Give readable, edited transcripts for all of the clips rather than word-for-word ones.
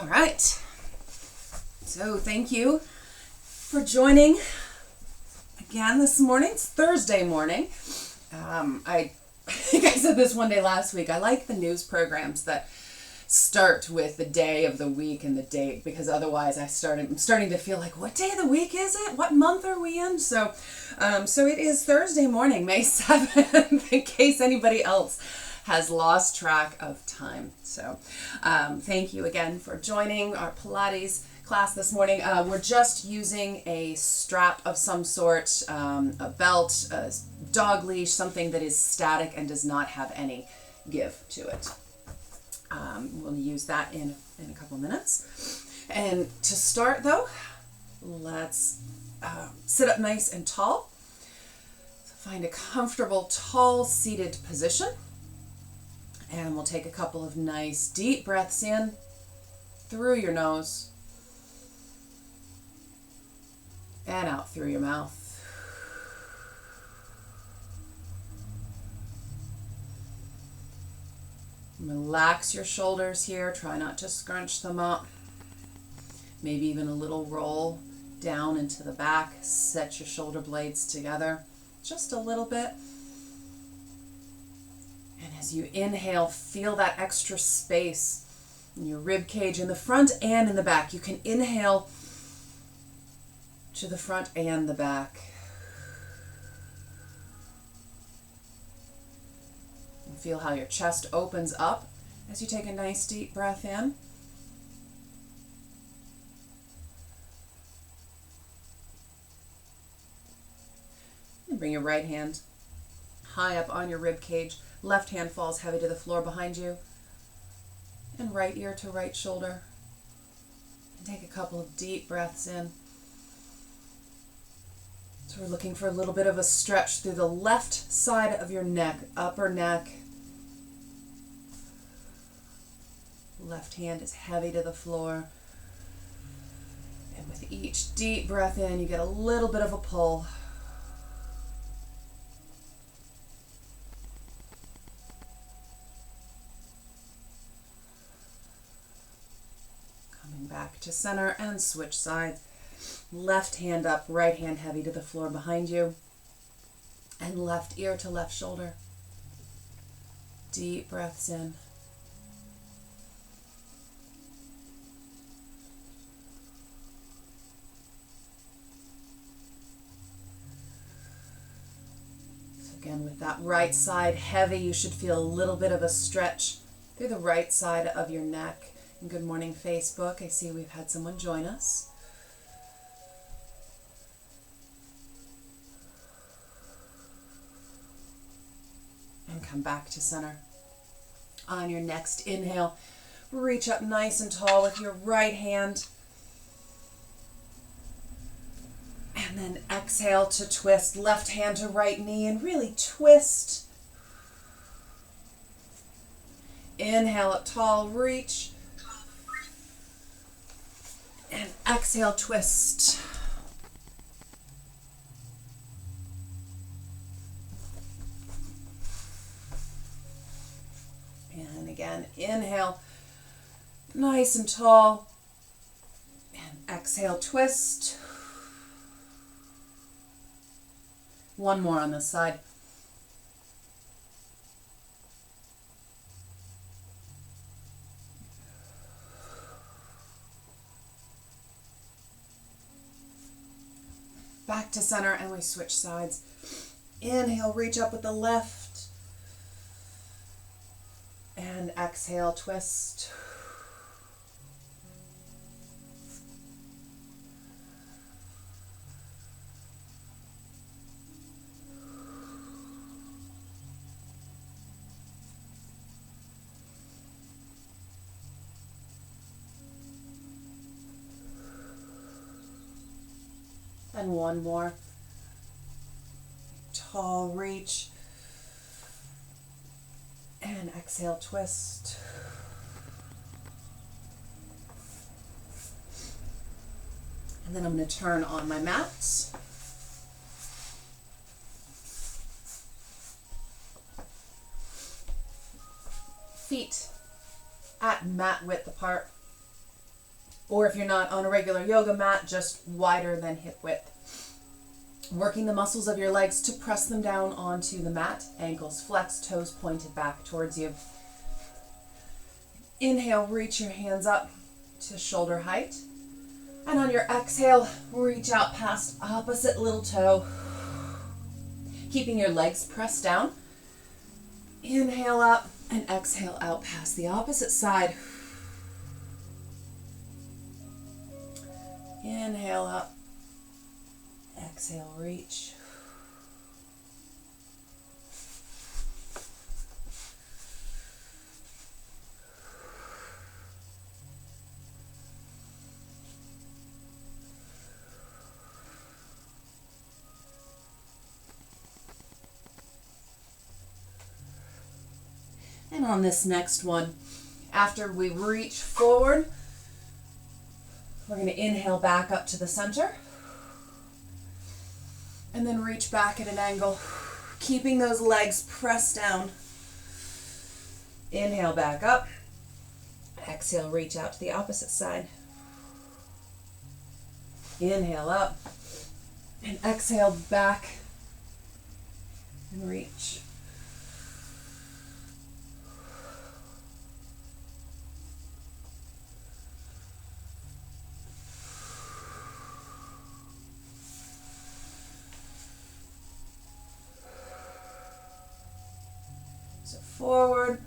All right. So thank you for joining again this morning. It's Thursday morning. I think I said this one day last week. I like the news programs that start with the day of the week and the date, because otherwise I'm starting to feel like, what day of the week is it? What month are we in? So it is Thursday morning, May 7th, in case anybody else has lost track of time. So thank you again for joining our Pilates class this morning. We're just using a strap of some sort, a belt, a dog leash, something that is static and does not have any give to it. We'll use that in a couple of minutes. And to start though, let's sit up nice and tall. So find a comfortable, tall, seated position. And we'll take a couple of nice deep breaths in through your nose and out through your mouth. Relax your shoulders here. Try not to scrunch them up. Maybe even a little roll down into the back. Set your shoulder blades together just a little bit. And as you inhale, feel that extra space in your rib cage in the front and in the back. You can inhale to the front and the back. And feel how your chest opens up as you take a nice deep breath in. And bring your right hand high up on your rib cage. Left hand falls heavy to the floor behind you. And right ear to right shoulder. And take a couple of deep breaths in. So we're looking for a little bit of a stretch through the left side of your neck, upper neck. Left hand is heavy to the floor. And with each deep breath in, you get a little bit of a pull. Back to center and switch sides. Left hand up, right hand heavy to the floor behind you. And left ear to left shoulder. Deep breaths in. So again, with that right side heavy, you should feel a little bit of a stretch through the right side of your neck. Good morning, Facebook. I see we've had someone join us. And come back to center. On your next inhale, reach up nice and tall with your right hand. And then exhale to twist. Left hand to right knee and really twist. Inhale up tall, reach. And exhale, twist. And again, inhale, nice and tall. And exhale, twist. One more on this side. Back to center and we switch sides. Inhale, reach up with the left. And exhale, twist. And one more. Tall reach. And exhale, twist. And then I'm going to turn on my mat. Feet at mat width apart. Or if you're not on a regular yoga mat, just wider than hip width. Working the muscles of your legs to press them down onto the mat. Ankles flexed, toes pointed back towards you. Inhale, reach your hands up to shoulder height. And on your exhale, reach out past opposite little toe. Keeping your legs pressed down. Inhale up and exhale out past the opposite side. Inhale up. Exhale, reach. And on this next one, after we reach forward, we're going to inhale back up to the center. And then reach back at an angle, keeping those legs pressed down. Inhale back up. Exhale, reach out to the opposite side. Inhale up. And exhale back and reach. Forward,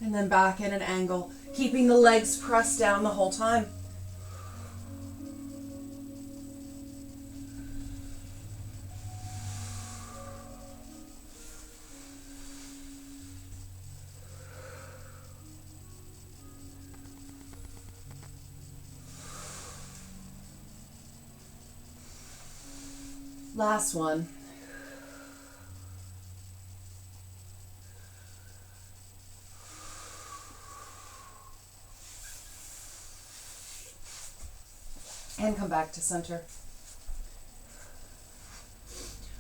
and then back at an angle, keeping the legs pressed down the whole time. Last one. And come back to center.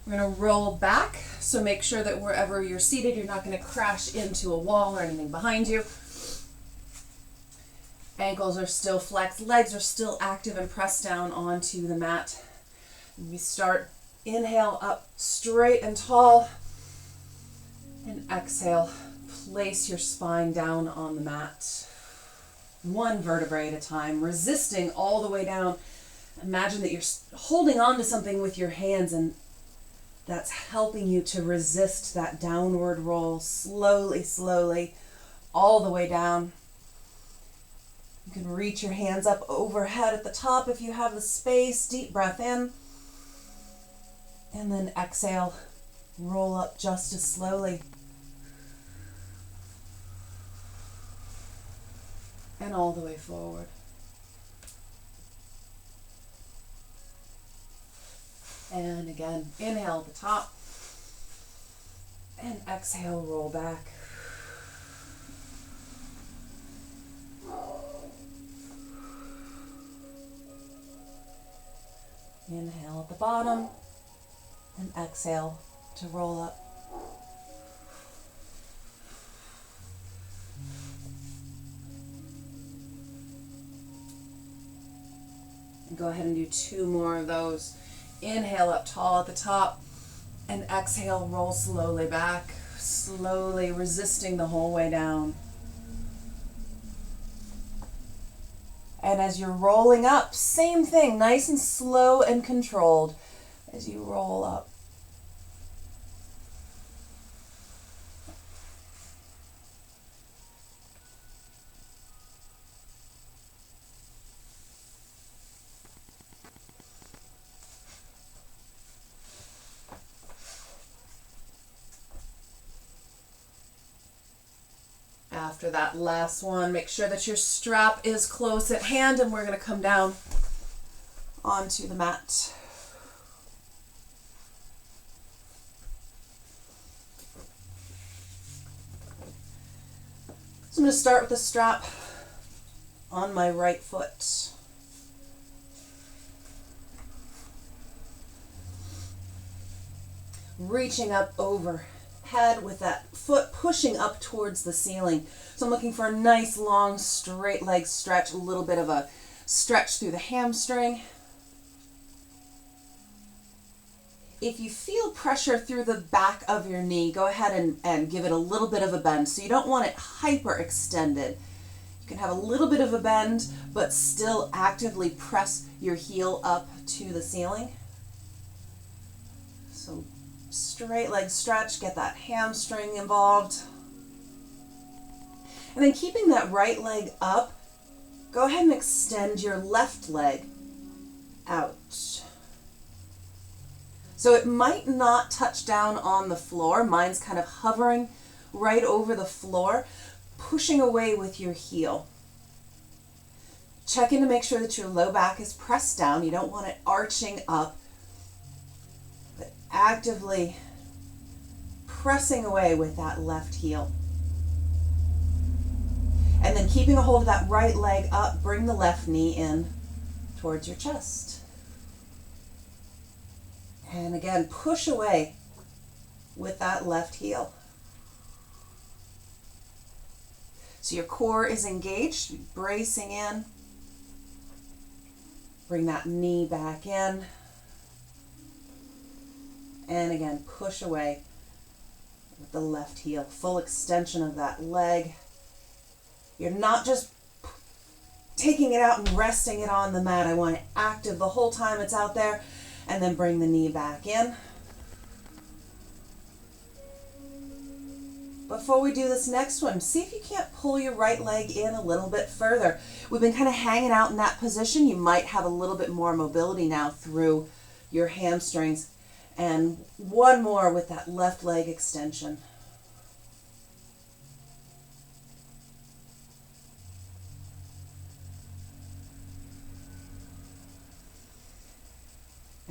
We're going to roll back, so make sure that wherever you're seated, you're not going to crash into a wall or anything behind you. Ankles are still flexed, legs are still active and pressed down onto the mat. And we start, inhale up straight and tall, and exhale, place your spine down on the mat. One vertebrae at a time, resisting all the way down. Imagine that you're holding on to something with your hands, and that's helping you to resist that downward roll slowly, slowly, all the way down. You can reach your hands up overhead at the top if you have the space. Deep breath in. And then exhale, roll up just as slowly. And all the way forward. And again, inhale at the top. And exhale, roll back. Inhale at the bottom. And exhale to roll up. Go ahead and do two more of those. Inhale up tall at the top, and exhale, roll slowly back, slowly resisting the whole way down. And as you're rolling up, same thing, nice and slow and controlled as you roll up. After that last one, make sure that your strap is close at hand, and we're going to come down onto the mat. So I'm going to start with the strap on my right foot. Reaching up overhead head with that foot pushing up towards the ceiling. So I'm looking for a nice long straight leg stretch, a little bit of a stretch through the hamstring. If you feel pressure through the back of your knee, go ahead and give it a little bit of a bend. So you don't want it hyperextended. You can have a little bit of a bend, but still actively press your heel up to the ceiling. So straight leg stretch, get that hamstring involved. And then keeping that right leg up, go ahead and extend your left leg out. So it might not touch down on the floor. Mine's kind of hovering right over the floor, pushing away with your heel. Check in to make sure that your low back is pressed down. You don't want it arching up, but actively pressing away with that left heel. And then keeping a hold of that right leg up, bring the left knee in towards your chest. And again, push away with that left heel. So your core is engaged, bracing in. Bring that knee back in. And again, push away with the left heel. Full extension of that leg. You're not just taking it out and resting it on the mat. I want it active the whole time it's out there. And then bring the knee back in. Before we do this next one, see if you can't pull your right leg in a little bit further. We've been kind of hanging out in that position. You might have a little bit more mobility now through your hamstrings. And one more with that left leg extension.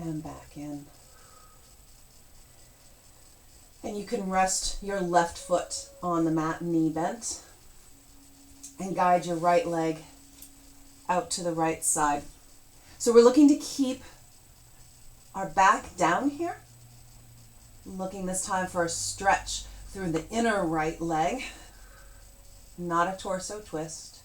And back in. And you can rest your left foot on the mat, knee bent, and guide your right leg out to the right side. So we're looking to keep our back down here. Looking this time for a stretch through the inner right leg, not a torso twist.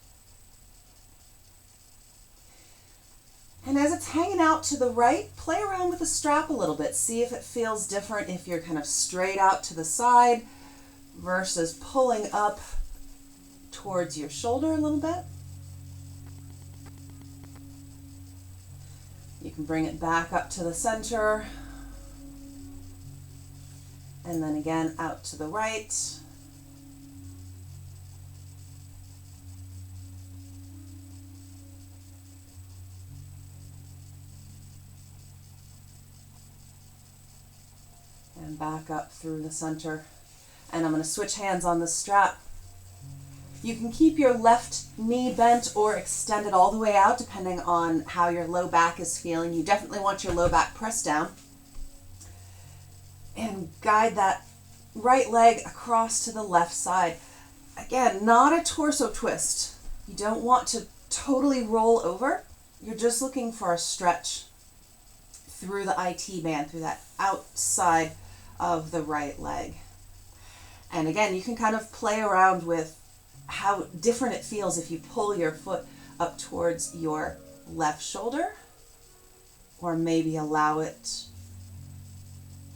And as it's hanging out to the right, play around with the strap a little bit. See if it feels different if you're kind of straight out to the side versus pulling up towards your shoulder a little bit. You can bring it back up to the center. And then again out to the right. And back up through the center. And I'm going to switch hands on the strap. You can keep your left knee bent or extend it all the way out depending on how your low back is feeling. You definitely want your low back pressed down. And guide that right leg across to the left side. Again, not a torso twist. You don't want to totally roll over. You're just looking for a stretch through the IT band, through that outside of the right leg. And again, you can kind of play around with how different it feels if you pull your foot up towards your left shoulder, or maybe allow it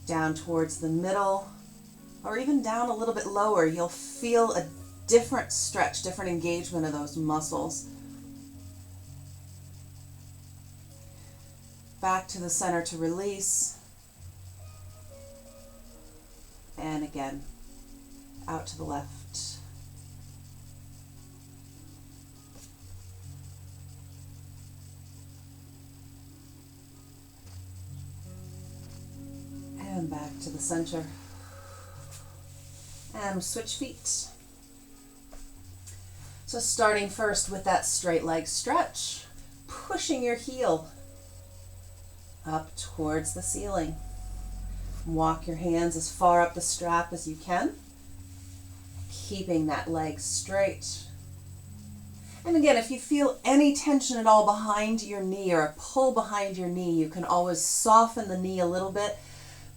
down towards the middle, or even down a little bit lower. You'll feel a different stretch, different engagement of those muscles. Back to the center to release. And again, out to the left. And back to the center. And switch feet. So starting first with that straight leg stretch, pushing your heel up towards the ceiling. Walk your hands as far up the strap as you can, keeping that leg straight. And again, if you feel any tension at all behind your knee or a pull behind your knee, you can always soften the knee a little bit,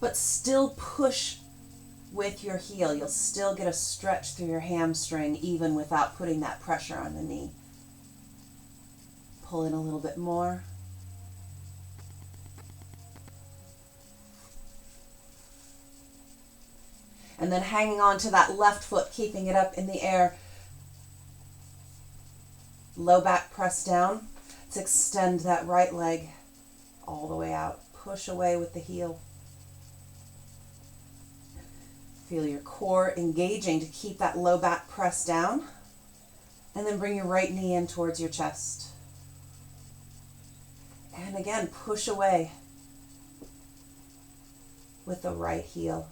but still push with your heel. You'll still get a stretch through your hamstring even without putting that pressure on the knee. Pull in a little bit more. And then hanging on to that left foot, keeping it up in the air. Low back press down. Let's extend that right leg all the way out. Push away with the heel. Feel your core engaging to keep that low back press down. And then bring your right knee in towards your chest. And again, push away with the right heel.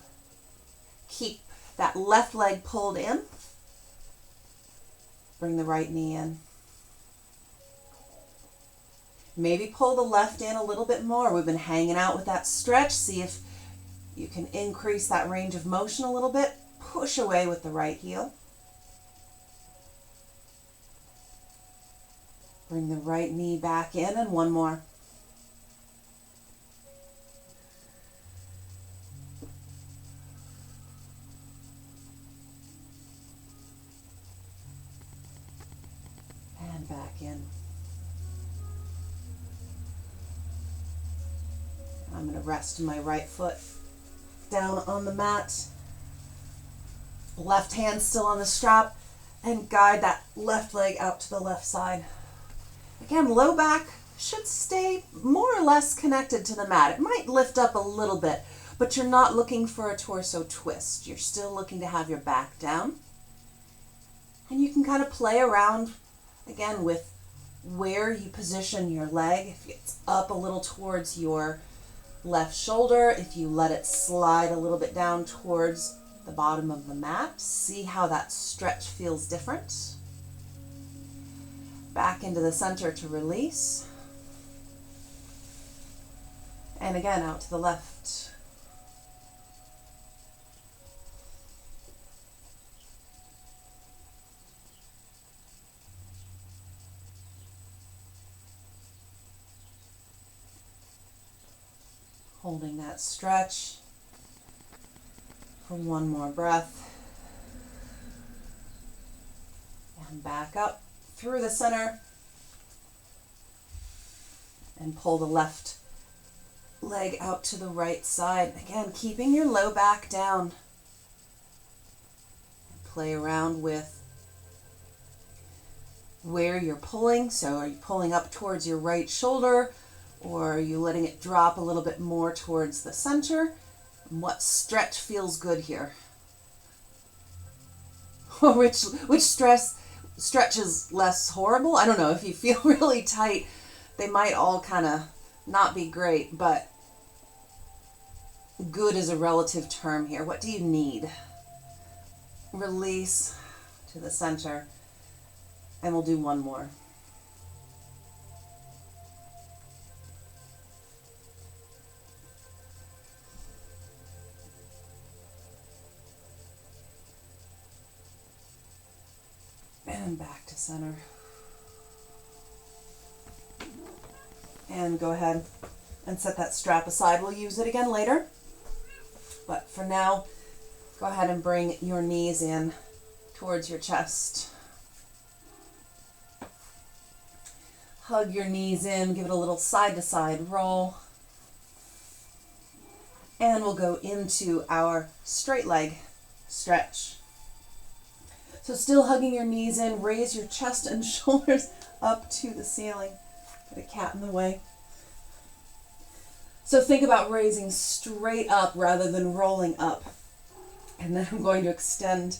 Keep that left leg pulled in. Bring the right knee in. Maybe pull the left in a little bit more. We've been hanging out with that stretch. See if you can increase that range of motion a little bit. Push away with the right heel. Bring the right knee back in, and one more. And back in. I'm going to rest my right foot down on the mat. Left hand still on the strap, and guide that left leg out to the left side. Again, low back should stay more or less connected to the mat. It might lift up a little bit, but you're not looking for a torso twist. You're still looking to have your back down. And you can kind of play around, again, with where you position your leg. If it's up a little towards your left shoulder, if you let it slide a little bit down towards the bottom of the mat, see how that stretch feels different. Back into the center to release. And again, out to the left. Holding that stretch for one more breath. And back up through the center. And pull the left leg out to the right side. Again, keeping your low back down. And play around with where you're pulling. So are you pulling up towards your right shoulder, or are you letting it drop a little bit more towards the center? And what stretch feels good here? Or which stretch is less horrible? I don't know. If you feel really tight, they might all kind of not be great, but good is a relative term here. What do you need? Release to the center, and we'll do one more. And back to center. And go ahead and set that strap aside. We'll use it again later. But for now, go ahead and bring your knees in towards your chest. Hug your knees in, give it a little side-to-side roll. And we'll go into our straight leg stretch. So still hugging your knees in, raise your chest and shoulders up to the ceiling. Get a cat in the way. So think about raising straight up rather than rolling up. And then I'm going to extend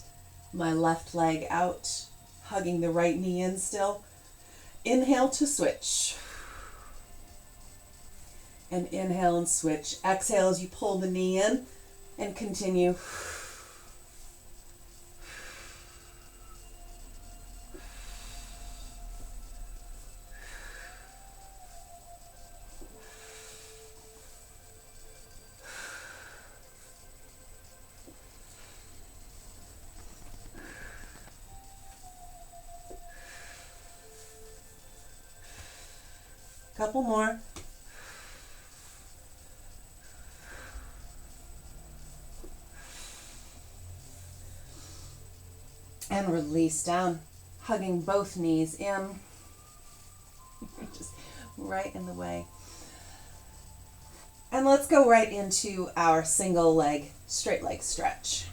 my left leg out, hugging the right knee in still. Inhale to switch. And inhale and switch. Exhale as you pull the knee in and continue. Couple more. And release down, hugging both knees in. Just right in the way. And let's go right into our single leg, straight leg stretch.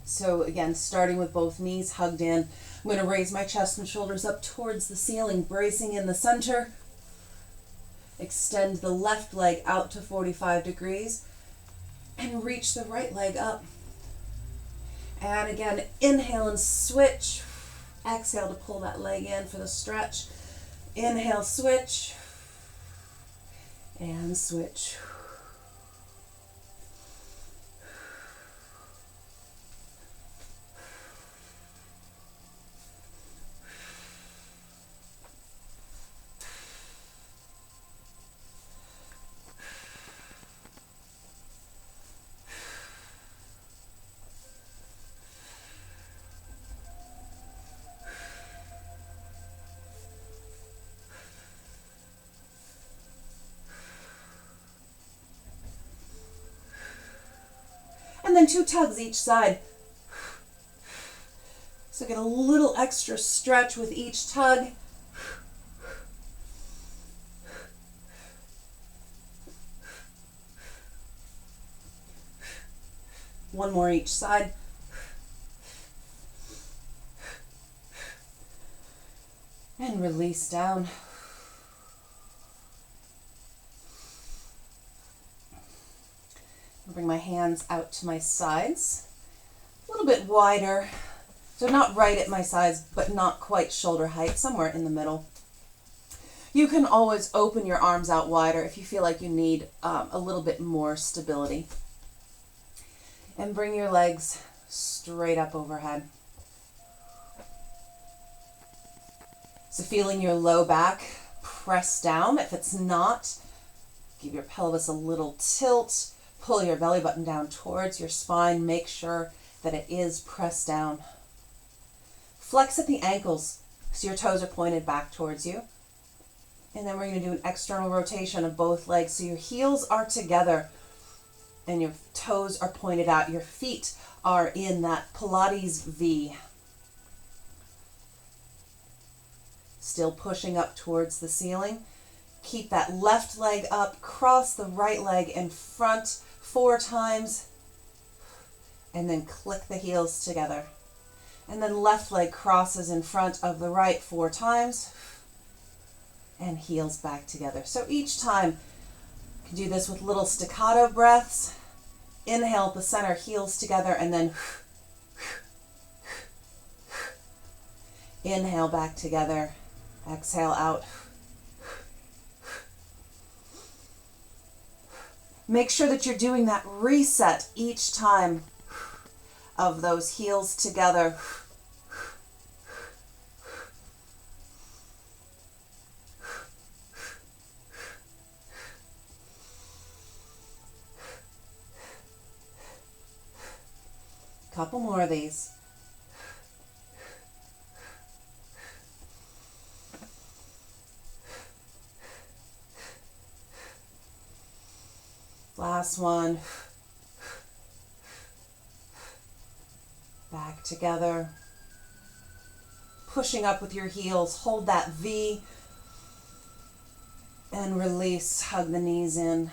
So again, starting with both knees hugged in, I'm going to raise my chest and shoulders up towards the ceiling, bracing in the center. Extend the left leg out to 45 degrees and reach the right leg up. And again, inhale and switch. Exhale to pull that leg in for the stretch. Inhale, switch. And switch. And then 2 tugs each side. So get a little extra stretch with each tug. One more each side. And release down. Bring my hands out to my sides, a little bit wider, so not right at my sides, but not quite shoulder height, somewhere in the middle. You can always open your arms out wider if you feel like you need a little bit more stability. And bring your legs straight up overhead. So feeling your low back press down. If it's not, give your pelvis a little tilt. Pull your belly button down towards your spine. Make sure that it is pressed down. Flex at the ankles so your toes are pointed back towards you. And then we're going to do an external rotation of both legs. So your heels are together and your toes are pointed out. Your feet are in that Pilates V. Still pushing up towards the ceiling. Keep that left leg up. Cross the right leg in front 4 times. And then click the heels together. And then left leg crosses in front of the right 4 times. And heels back together. So each time, you can do this with little staccato breaths. Inhale at the center, heels together, and then inhale back together. Exhale out. Make sure that you're doing that reset each time of those heels together. Couple more of these. Last one. Back together. Pushing up with your heels. Hold that V. And release. Hug the knees in.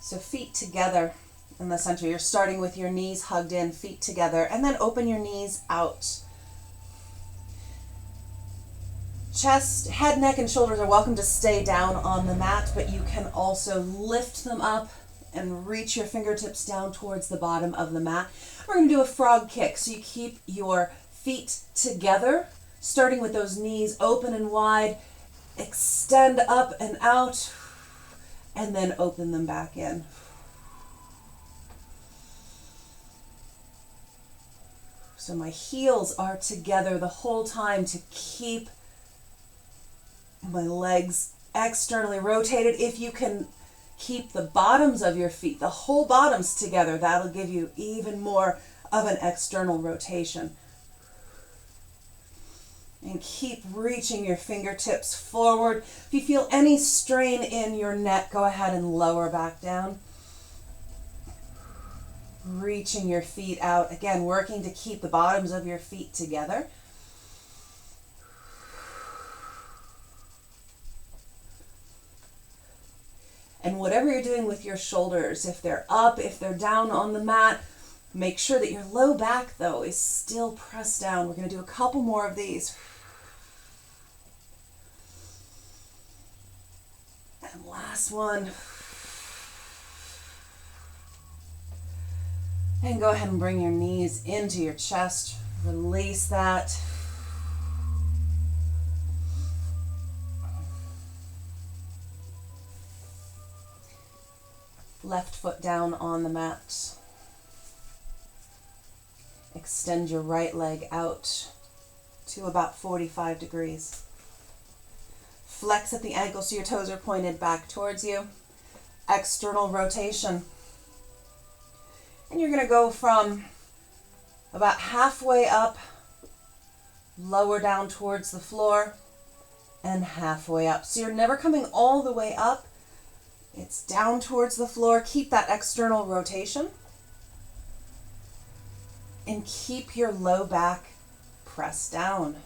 So feet together in the center. You're starting with your knees hugged in, feet together, and then open your knees out. Chest, head, neck, and shoulders are welcome to stay down on the mat, but you can also lift them up and reach your fingertips down towards the bottom of the mat. We're going to do a frog kick. So you keep your feet together, starting with those knees open and wide. Extend up and out, and then open them back in. So my heels are together the whole time to keep my legs externally rotated. If you can keep the bottoms of your feet, the whole bottoms together, that'll give you even more of an external rotation. And keep reaching your fingertips forward. If you feel any strain in your neck, go ahead and lower back down. Reaching your feet out. Again, working to keep the bottoms of your feet together. And whatever you're doing with your shoulders, if they're up, if they're down on the mat, make sure that your low back, though, is still pressed down. We're going to do a couple more of these. And last one. And go ahead and bring your knees into your chest. Release that. Left foot down on the mat. Extend your right leg out to about 45 degrees. Flex at the ankle so your toes are pointed back towards you. External rotation. And you're going to go from about halfway up, lower down towards the floor, and halfway up. So you're never coming all the way up. It's down towards the floor. Keep that external rotation. And keep your low back pressed down.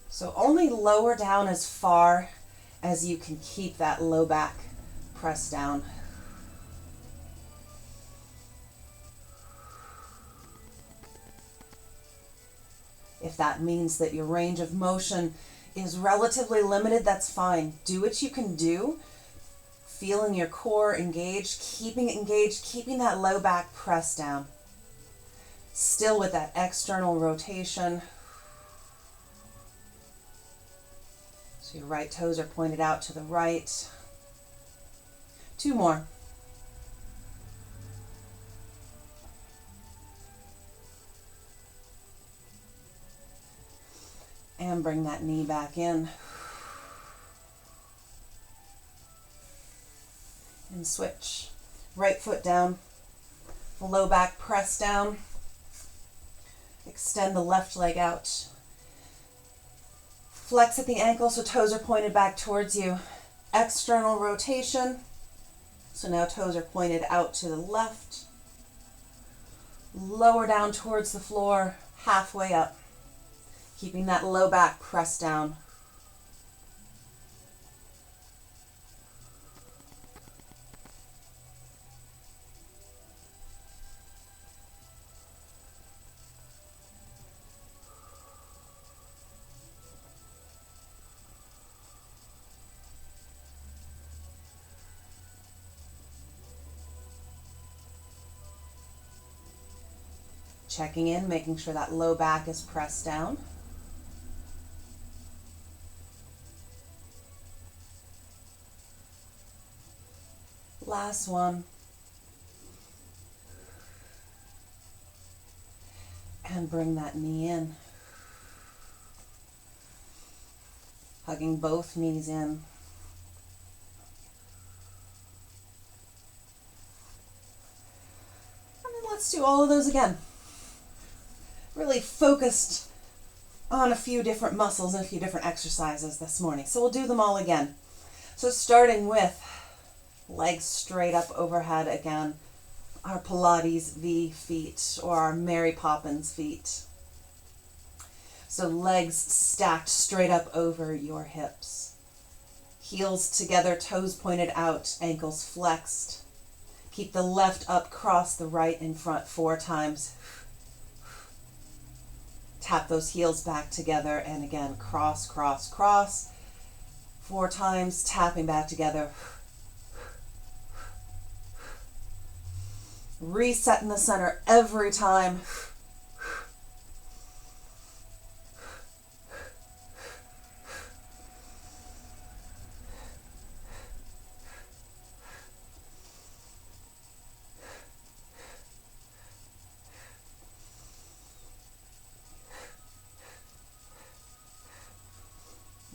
So only lower down as far as you can keep that low back pressed down. If that means that your range of motion is relatively limited, that's fine. Do what you can do. Feeling your core engaged, keeping it engaged, keeping that low back pressed down. Still with that external rotation. So your right toes are pointed out to the right. 2 more. And bring that knee back in. And switch. Right foot down. Low back press down. Extend the left leg out. Flex at the ankle so toes are pointed back towards you. External rotation. So now toes are pointed out to the left. Lower down towards the floor, halfway up. Keeping that low back pressed down. Checking in, making sure that low back is pressed down. Last one. And bring that knee in. Hugging both knees in. And then let's do all of those again. Really focused on a few different muscles and a few different exercises this morning. So we'll do them all again. So starting with legs straight up overhead again, our Pilates V feet or our Mary Poppins feet. So legs stacked straight up over your hips. Heels together, toes pointed out, ankles flexed. Keep the left up, cross the right in front 4 times. Tap those heels back together and again, cross, cross, cross. 4 times, tapping back together. Reset in the center every time.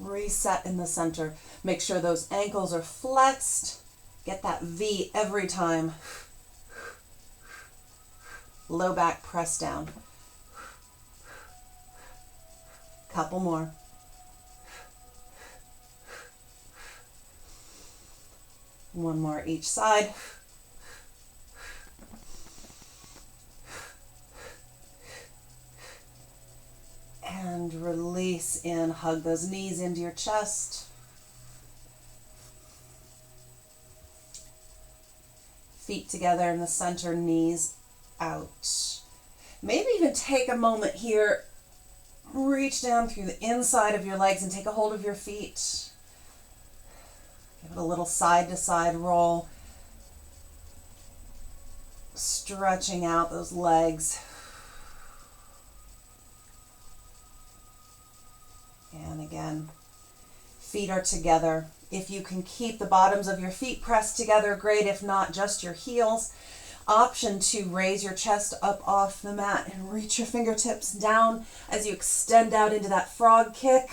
Reset in the center. Make sure those ankles are flexed. Get that V every time. Low back press down. couple more. One more each side. And release in, hug those knees into your chest. Feet together in the center, knees out. Maybe even take a moment here, reach down through the inside of your legs and take a hold of your feet. Give it a little side to side roll. Stretching out those legs. And again, feet are together. If you can keep the bottoms of your feet pressed together, great. If not, just your heels. Option to raise your chest up off the mat and reach your fingertips down as you extend out into that frog kick.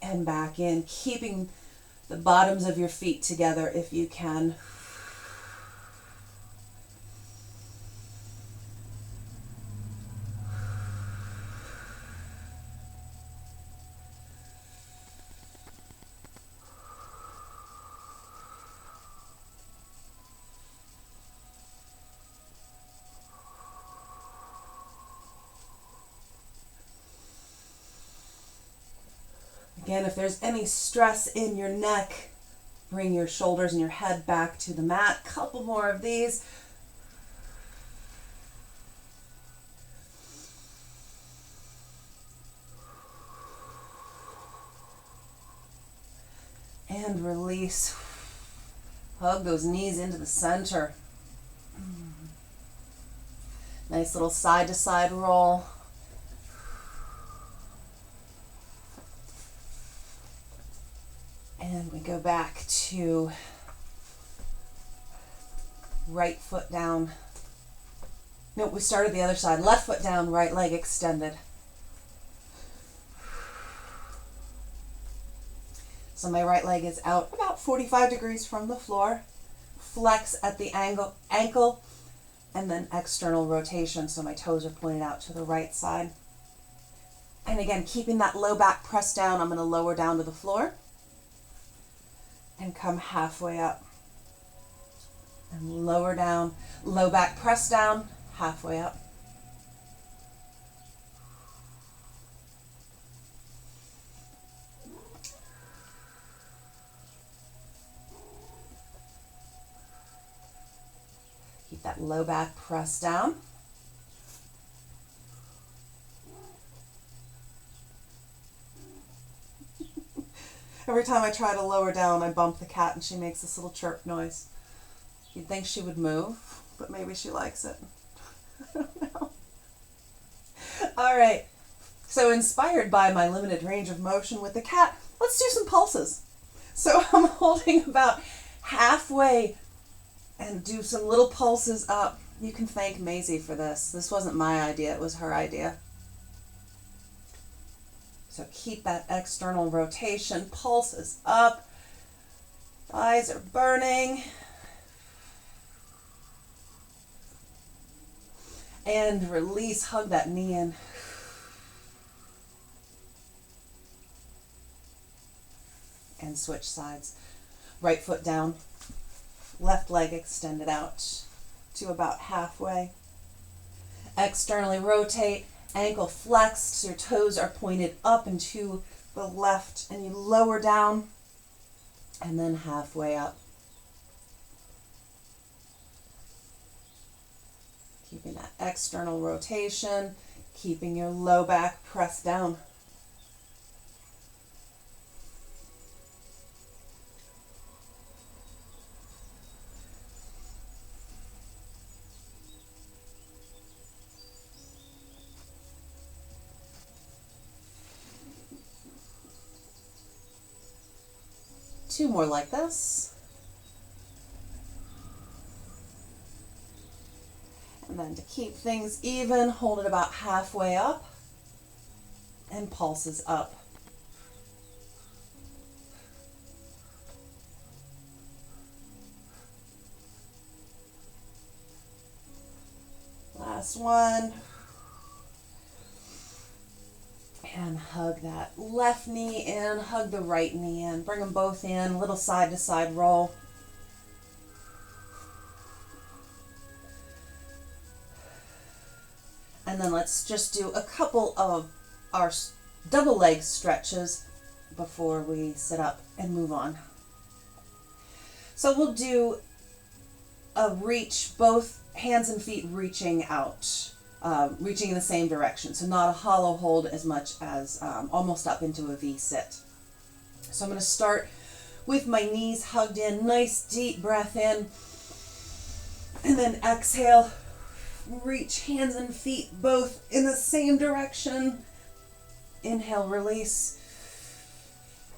And back in, keeping the bottoms of your feet together if you can. Again, if there's any stress in your neck, bring your shoulders and your head back to the mat. Couple more of these. And release. Hug those knees into the center. Nice little side to side roll. And we go back to right foot down. No, we started the other side. Left foot down, right leg extended. So my right leg is out about 45 degrees from the floor. Flex at the ankle, and then external rotation. So my toes are pointed out to the right side. And again, keeping that low back pressed down, I'm going to lower down to the floor. And come halfway up. And lower down, low back press down, halfway up. Keep that low back press down. Every time I try to lower down, I bump the cat and she makes this little chirp noise. You'd think she would move, but maybe she likes it. I don't know. All right, so inspired by my limited range of motion with the cat, let's do some pulses. So I'm holding about halfway and do some little pulses up. You can thank Maisie for this. This wasn't my idea, it was her idea. So keep that external rotation, pulses up, thighs are burning. And release, hug that knee in. And switch sides. Right foot down, left leg extended out to about halfway. Externally rotate. Ankle flexed, so your toes are pointed up and to the left, and you lower down and then halfway up. Keeping that external rotation, keeping your low back pressed down. Two more like this. And then to keep things even, hold it about halfway up and pulses up. Last one. And hug that left knee in, hug the right knee in. Bring them both in, little side to side roll. And then let's just do a couple of our double leg stretches before we sit up and move on. So we'll do a reach, both hands and feet reaching out. Reaching in the same direction, so not a hollow hold as much as almost up into a V-sit. So I'm going to start with my knees hugged in, nice deep breath in, and then exhale, reach hands and feet both in the same direction. Inhale, release.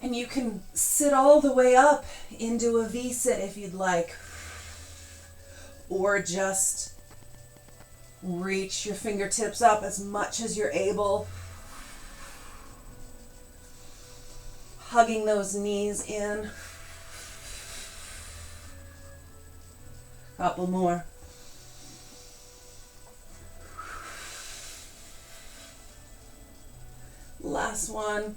And you can sit all the way up into a V-sit if you'd like, or just reach your fingertips up as much as you're able. Hugging those knees in. Couple more. Last one.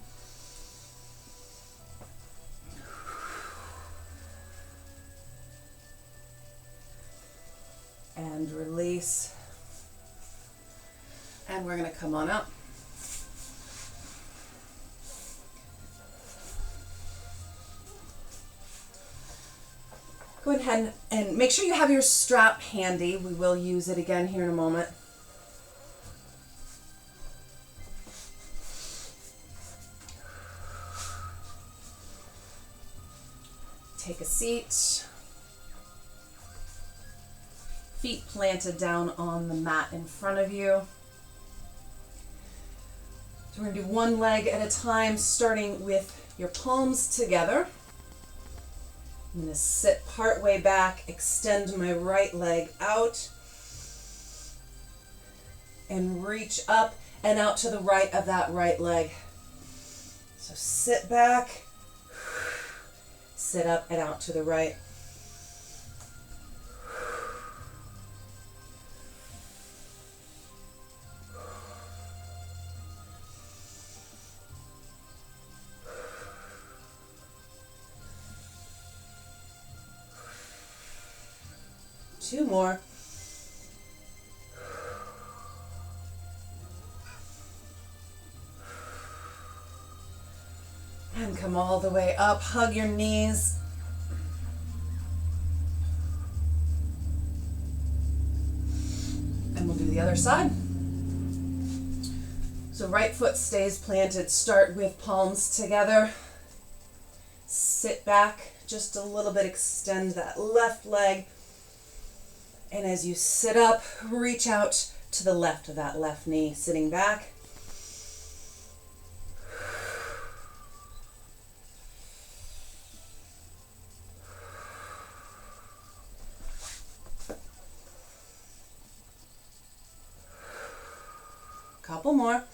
And release. And we're going to come on up. Go ahead and make sure you have your strap handy. We will use it again here in a moment. Take a seat. Feet planted down on the mat in front of you. So we're going to do one leg at a time, starting with your palms together. I'm going to sit part way back, extend my right leg out, and reach up and out to the right of that right leg. So sit back, sit up and out to the right. Two more. And come all the way up. Hug your knees. And we'll do the other side. So right foot stays planted. Start with palms together. Sit back just a little bit. Extend that left leg. And as you sit up, reach out to the left of that left knee, sitting back. Couple more.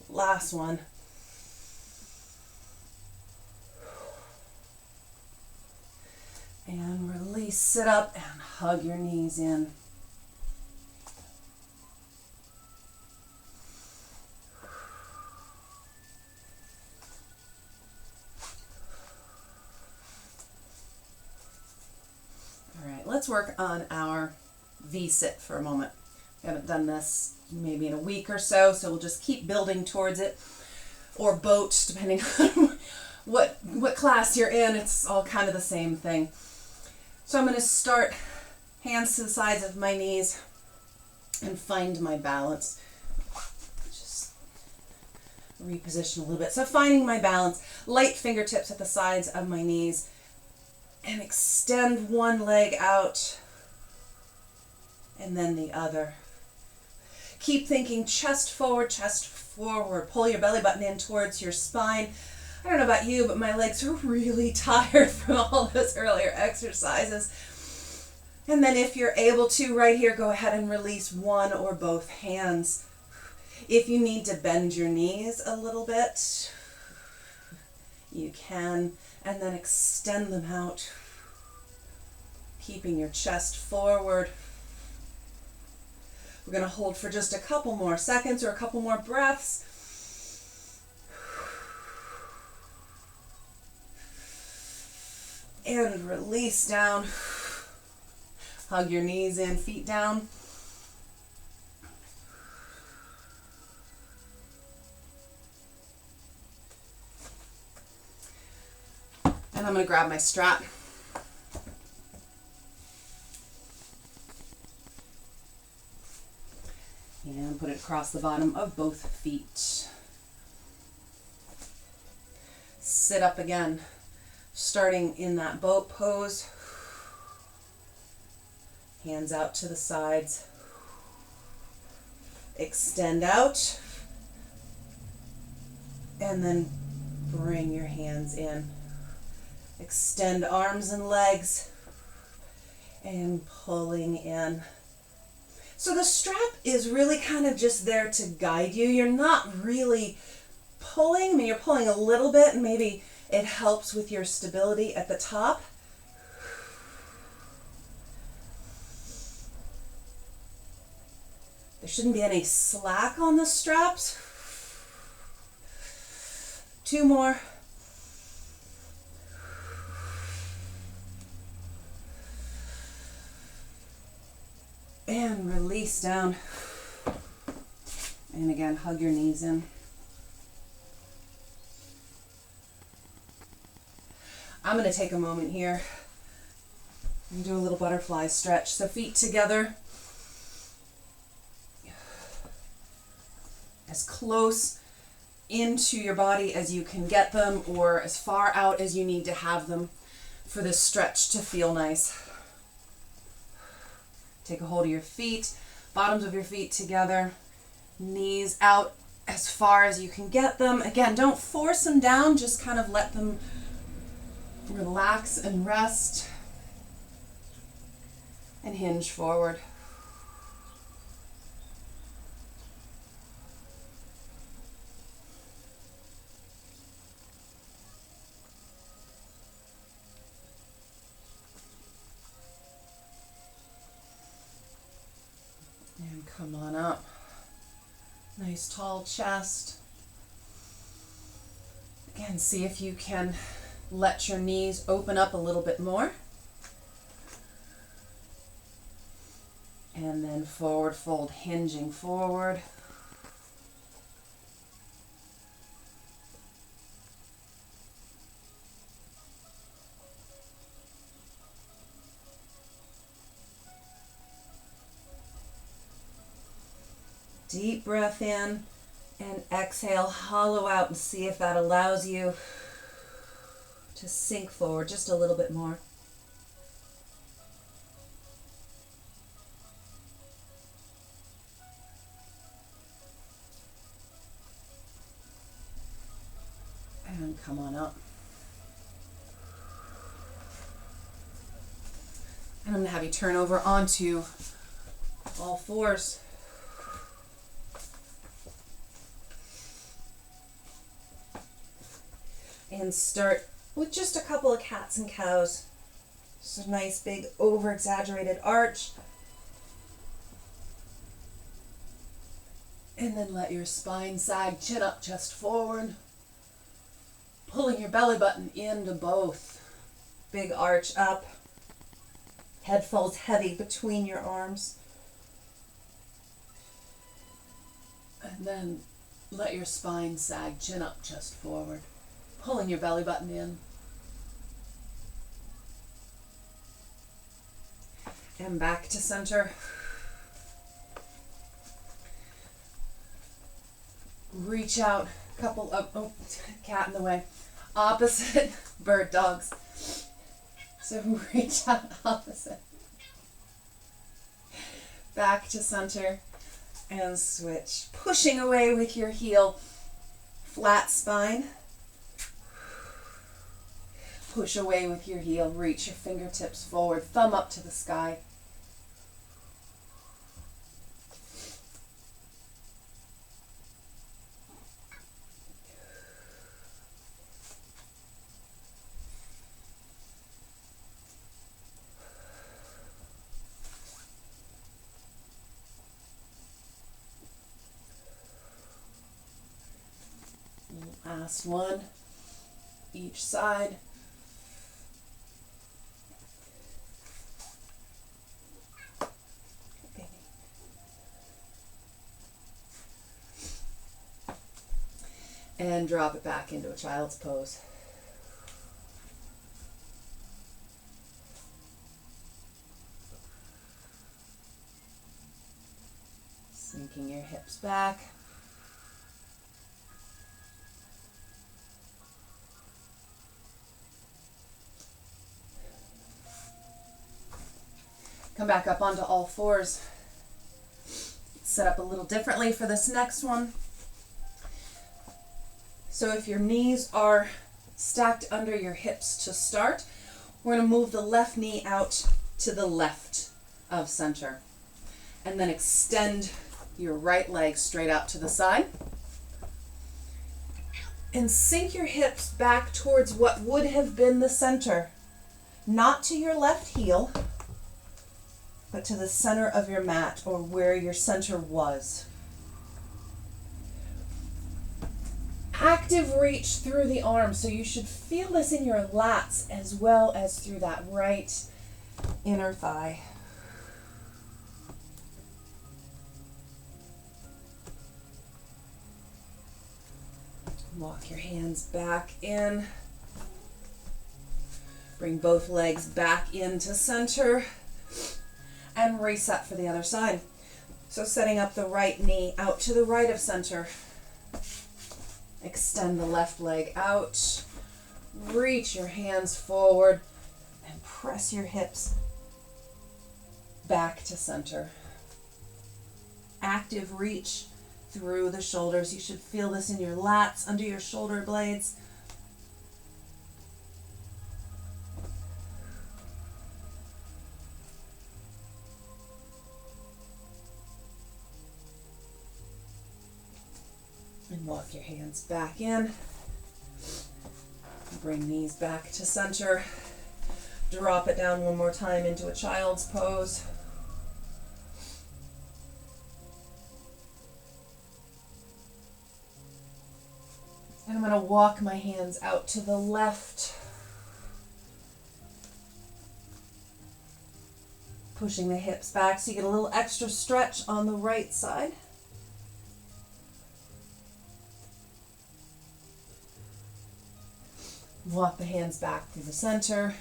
Last one. And release, sit up and hug your knees in. All right, let's work on our V-sit for a moment. We haven't done this maybe in a week or so, so we'll just keep building towards it. Or boat, depending on what class you're in. It's all kind of the same thing. So I'm going to start hands to the sides of my knees and find my balance. Just reposition a little bit. So finding my balance, light fingertips at the sides of my knees, and extend one leg out and then the other. Keep thinking chest forward, pull your belly button in towards your spine. I don't know about you, but my legs are really tired from all those earlier exercises. And then if you're able to, right here, go ahead and release one or both hands. If you need to bend your knees a little bit, you can, and then extend them out. keeping your chest forward. We're going to hold for just a couple more seconds or a couple more breaths. And release down. Hug your knees in, feet down. And I'm going to grab my strap. And put it across the bottom of both feet. Sit up again, starting in that boat pose. Hands out to the sides. Extend out. And then bring your hands in. Extend arms and legs. And pulling in. So the strap is really kind of just there to guide you. You're not really pulling. I mean, you're pulling a little bit, and maybe it helps with your stability at the top. There shouldn't be any slack on the straps. 2 more. And release down. And again, hug your knees in. I'm going to take a moment here and do a little butterfly stretch. So feet together. As close into your body as you can get them, or as far out as you need to have them for this stretch to feel nice. Take a hold of your feet, bottoms of your feet together, knees out as far as you can get them. Again, don't force them down, just kind of let them relax and rest. And hinge forward. And come on up. Nice tall chest. Again, see if you can let your knees open up a little bit more. And then forward fold, hinging forward. Deep breath in and exhale, hollow out, and see if that allows you to sink forward just a little bit more. And come on up. And I'm going to have you turn over onto all fours. And start with just a couple of cats and cows. Just a nice big over-exaggerated arch. And then let your spine sag, chin up, chest forward. Pulling your belly button into both. Big arch up. Head falls heavy between your arms. And then let your spine sag, chin up, chest forward. Pulling your belly button in. And back to center. Reach out, couple of, oh, cat in the way. Opposite bird dogs. So reach out opposite. Back to center and switch. Pushing away with your heel. Flat spine. Push away with your heel, reach your fingertips forward, thumb up to the sky. Last one, each side. And drop it back into a child's pose. Sinking your hips back. Come back up onto all fours. Set up a little differently for this next one. So if your knees are stacked under your hips to start, we're going to move the left knee out to the left of center. And then extend your right leg straight out to the side. And sink your hips back towards what would have been the center. Not to your left heel, but to the center of your mat, or where your center was. Active reach through the arms, so you should feel this in your lats as well as through that right inner thigh. Walk your hands back in. Bring both legs back into center and reset for the other side. So setting up the right knee out to the right of center. Extend the left leg out. Reach your hands forward and press your hips back to center. Active reach through the shoulders. You should feel this in your lats, under your shoulder blades. And walk your hands back in. Bring knees back to center. Drop it down one more time into a child's pose. And I'm going to walk my hands out to the left. Pushing the hips back so you get a little extra stretch on the right side. Walk the hands back through the center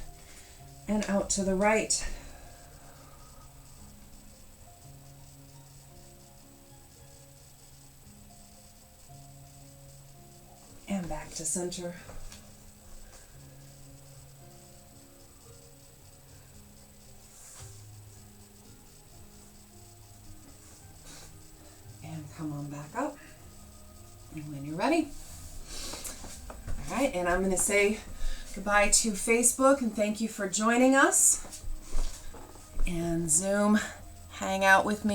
and out to the right. And back to center. And come on back up. And when you're ready. All right, and I'm going to say goodbye to Facebook and thank you for joining us. And Zoom, hang out with me.